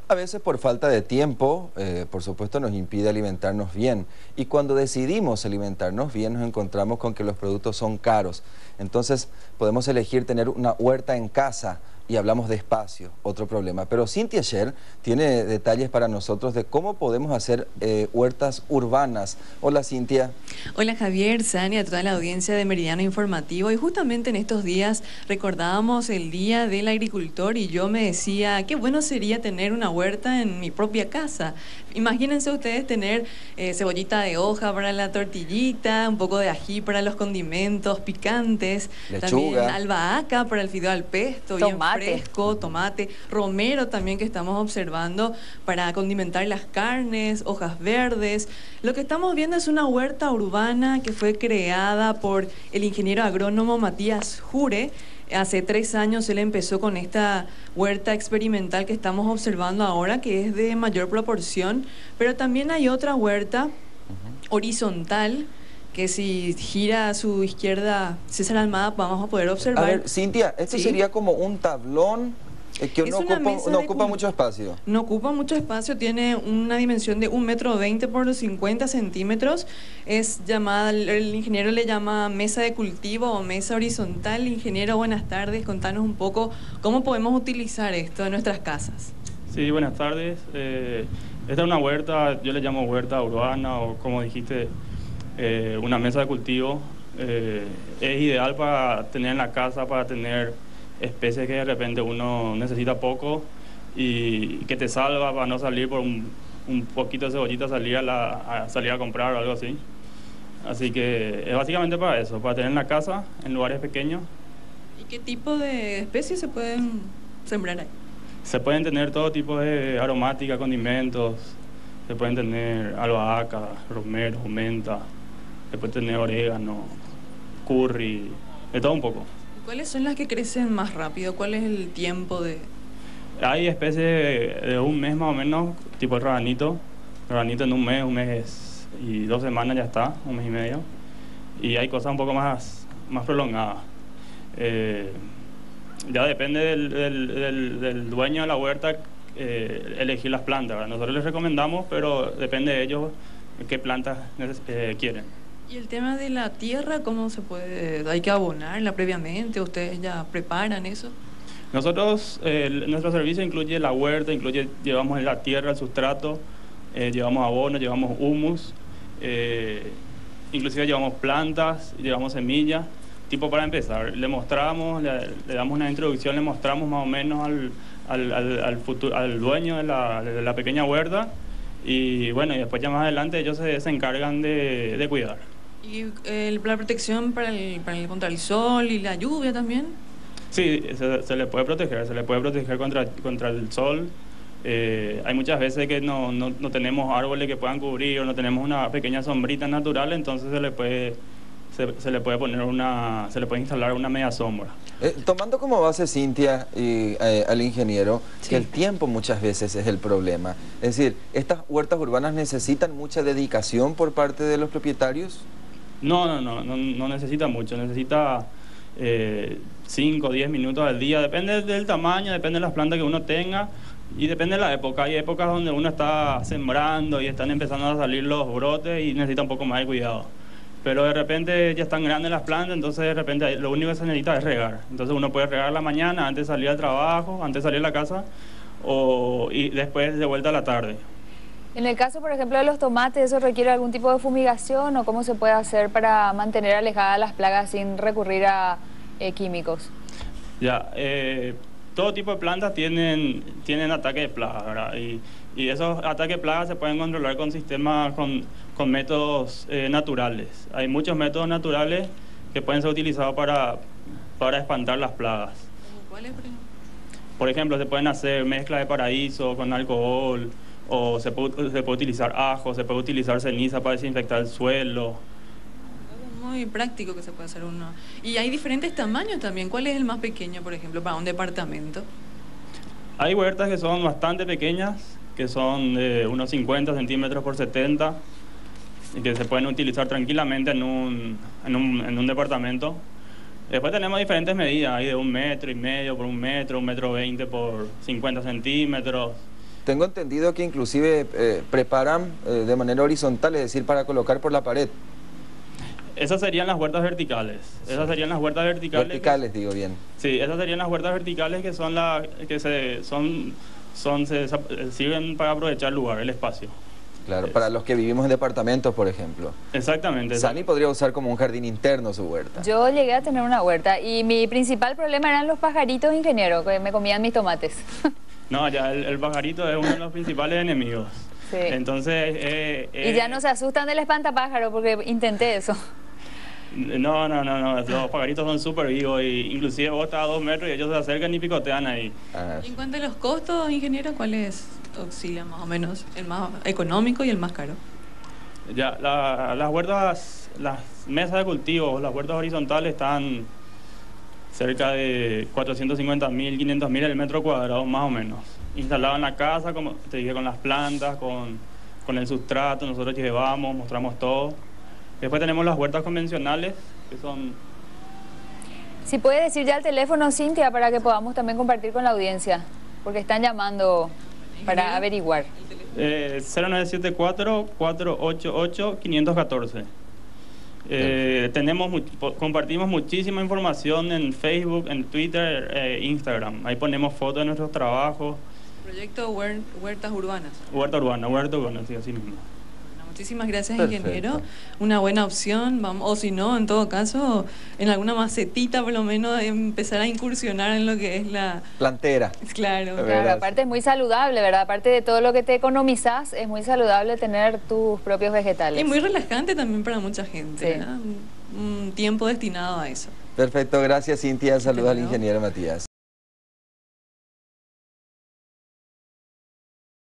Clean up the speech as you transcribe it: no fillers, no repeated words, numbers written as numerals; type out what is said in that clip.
A veces por falta de tiempo, por supuesto, nos impide alimentarnos bien. Y cuando decidimos alimentarnos bien, nos encontramos con que los productos son caros. Entonces, podemos elegir tener una huerta en casa y hablamos de espacio, otro problema. Pero Cintia Sher tiene detalles para nosotros de cómo podemos hacer huertas urbanas. Hola, Cintia. Hola Javier, Sani, a toda la audiencia de Meridiano Informativo. Y justamente en estos días recordábamos el Día del Agricultor y yo me decía, qué bueno sería tener una huerta en mi propia casa. Imagínense ustedes tener cebollita de hoja para la tortillita, un poco de ají para los condimentos picantes, también Lechuga. albahaca para el fideo al pesto, bien fresco, tomate, romero también que estamos observando para condimentar las carnes, hojas verdes. Lo que estamos viendo es una huerta urbana que fue creada por el ingeniero agrónomo Matías Jure. Hace 3 años él empezó con esta huerta experimental que estamos observando ahora, que es de mayor proporción, pero también hay otra huerta horizontal, que si gira a su izquierda César Almada vamos a poder observar. A ver, Cintia, esto Sí. sería como un tablón que Es no una ocupa, mesa no de ocupa mucho espacio. No ocupa mucho espacio, tiene una dimensión de 1,20 m por 50 centímetros. Es llamada, el ingeniero le llama mesa de cultivo o mesa horizontal. Ingeniero, buenas tardes. Contanos un poco cómo podemos utilizar esto en nuestras casas. Sí, buenas tardes. Esta es una huerta, yo le llamo huerta urbana o como dijiste, una mesa de cultivo. Es ideal para tener en la casa, para tener especies que de repente uno necesita poco y que te salva para no salir por un poquito de cebollita, salir a comprar o algo así. Así que es básicamente para eso, para tener en la casa, en lugares pequeños. ¿Y qué tipo de especies se pueden sembrar ahí? Se pueden tener todo tipo de aromática, condimentos, se pueden tener albahaca, romero, menta, se puede tener orégano, curry, de todo un poco. ¿Cuáles son las que crecen más rápido? ¿Cuál es el tiempo de...? Hay especies de un mes más o menos, tipo el rabanito en un mes y 2 semanas ya está, 1 mes y medio. Y hay cosas un poco más prolongadas. Ya depende del dueño de la huerta elegir las plantas, ¿verdad? Nosotros les recomendamos, pero depende de ellos qué plantas quieren. ¿Y el tema de la tierra, cómo se puede? ¿Hay que abonarla previamente? ¿Ustedes ya preparan eso? Nosotros, nuestro servicio incluye la huerta, llevamos la tierra, el sustrato, llevamos abono, llevamos humus, inclusive llevamos plantas, llevamos semillas. Tipo para empezar, le mostramos, le damos una introducción, le mostramos más o menos al dueño de la pequeña huerta y bueno, y después ya más adelante ellos se encargan de cuidar. ¿Y la protección contra el sol y la lluvia también? Sí, se le puede proteger contra el sol. Hay muchas veces que no tenemos árboles que puedan cubrir o no tenemos una pequeña sombrita natural, entonces se le puede instalar una media sombra. Tomando como base, Cintia, y al ingeniero, Sí. que el tiempo muchas veces es el problema. Es decir, ¿estas huertas urbanas necesitan mucha dedicación por parte de los propietarios? No necesita mucho, necesita 5 o 10 minutos al día, depende del tamaño, depende de las plantas que uno tenga y depende de la época. Hay épocas donde uno está sembrando y están empezando a salir los brotes y necesita un poco más de cuidado. Pero de repente ya están grandes las plantas, entonces de repente lo único que se necesita es regar. Entonces uno puede regar la mañana antes de salir al trabajo, antes de salir a la casa y después de vuelta a la tarde. En el caso, por ejemplo, de los tomates, ¿eso requiere algún tipo de fumigación o cómo se puede hacer para mantener alejadas las plagas sin recurrir a químicos? Ya, todo tipo de plantas tienen ataques de plagas, ¿verdad? Y esos ataques de plagas se pueden controlar con sistemas, con métodos naturales. Hay muchos métodos naturales que pueden ser utilizados para espantar las plagas. ¿Cuáles, por ejemplo? Por ejemplo, se pueden hacer mezcla de paraíso con alcohol, o se puede utilizar ajo, se puede utilizar ceniza para desinfectar el suelo. Muy práctico que se puede hacer uno. Y hay diferentes tamaños también. ¿Cuál es el más pequeño, por ejemplo, para un departamento? Hay huertas que son bastante pequeñas, que son de unos 50 centímetros por 70, y que se pueden utilizar tranquilamente en un departamento. Después tenemos diferentes medidas, hay de 1,5 m por 1 metro, 1,20 m por 50 centímetros. Tengo entendido que inclusive preparan de manera horizontal, es decir, para colocar por la pared. Esas serían las huertas verticales. Esas serían las huertas verticales. Verticales, digo bien. Sí, esas serían las huertas verticales que son sirven para aprovechar el lugar, el espacio. Claro, para los que vivimos en departamentos, por ejemplo. Exactamente. Sani podría usar como un jardín interno su huerta. Yo llegué a tener una huerta y mi principal problema eran los pajaritos, ingeniero, que me comían mis tomates. No, ya el pajarito es uno de los principales enemigos. Sí. Entonces... y ya no se asustan del espantapájaro porque intenté eso. No, los pajaritos son súper vivos y inclusive vos estás a 2 metros y ellos se acercan y picotean ahí. Y en cuanto a los costos, ingeniero, ¿cuál oscila más o menos el más económico y el más caro? Ya, las huertas, las mesas de cultivo, las huertas horizontales están cerca de 450.000, 500.000 el metro cuadrado más o menos. Instalado en la casa, como te dije, con las plantas, con el sustrato, nosotros llevamos, mostramos todo. Después tenemos las huertas convencionales, que son... Si puede decir ya el teléfono, Cintia, para que podamos también compartir con la audiencia, porque están llamando para averiguar. 0974-488-514. Compartimos muchísima información en Facebook, en Twitter, Instagram. Ahí ponemos fotos de nuestros trabajos. Proyecto Huertas Urbanas. Huerta urbana, sí, así mismo. Muchísimas gracias, Perfecto. ingeniero. Una buena opción, vamos, o si no, en todo caso, en alguna macetita por lo menos empezar a incursionar en lo que es la... Plantera. Claro. Claro, aparte es muy saludable, ¿verdad? Aparte de todo lo que te economizás, es muy saludable tener tus propios vegetales. Y muy relajante también para mucha gente, Sí. ¿verdad? Un tiempo destinado a eso. Perfecto, gracias Cintia. Saludos al luego. ingeniero Matías.